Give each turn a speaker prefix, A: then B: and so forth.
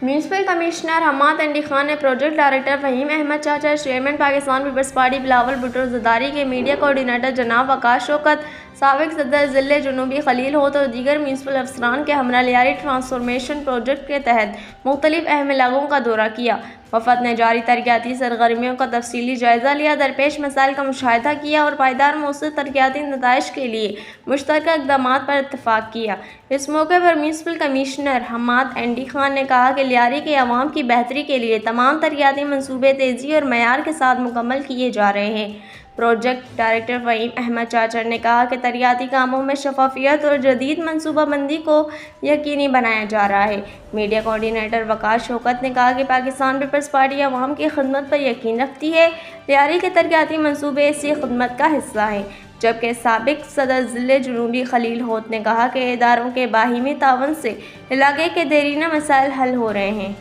A: Municipal commissioner Hammad Andi Khan ने project director Faheem Ahmed Chacha, chairman Pakistan Peoples Party Bilawal Bhutto Zardari के media coordinator जनाब आकाश शौकत, साबिक़ सदर ज़िले जनूबी खलील होत और दीगर म्यूनसिपल अफसरान के हमरा लियारी ट्रांसफॉर्मेशन प्रोजेक्ट के तहत मुख्तलिफ अहम इलाकों का दौरा किया। वफ़द ने जारी तरक्याती सरगर्मियों का तफसीली जायज़ा लिया, दरपेश मसाइल का मुशाहिदा किया और पायदार मौसूर तरक्याती नताइज के लिए मुश्तरका इक़दामात पर इत्तफ़ाक़ किया। इस मौके पर म्यूनसिपल कमिश्नर हम्माद एंडी खान ने कहा कि लियारी के अवाम की बेहतरी के लिए तमाम तरक्याती मंसूबे तेज़ी और मयार के साथ मुकम्मल किए जा रहे हैं। प्रोजेक्ट डायरेक्टर फ़हीम अहमद चाचर ने कहा कि तरक्याती कामों में शफ़ाफ़ियत और जदीद मनसूबाबंदी को यकीनी बनाया जा रहा है। मीडिया कोऑर्डिनेटर आकाश शौकत ने कहा कि पाकिस्तान पीपल्स पार्टी अवाम की खिदमत पर यकीन रखती है। लियारी के तरक्याती मंसूबे इसी खिदमत का हिस्सा हैं। जबकि साबिक़ सदर ज़िले जनूबी खलील होत ने कहा कि इदारों के बाहिमी तावन से इलाके के देरीना मसाइल हल हो रहे हैं।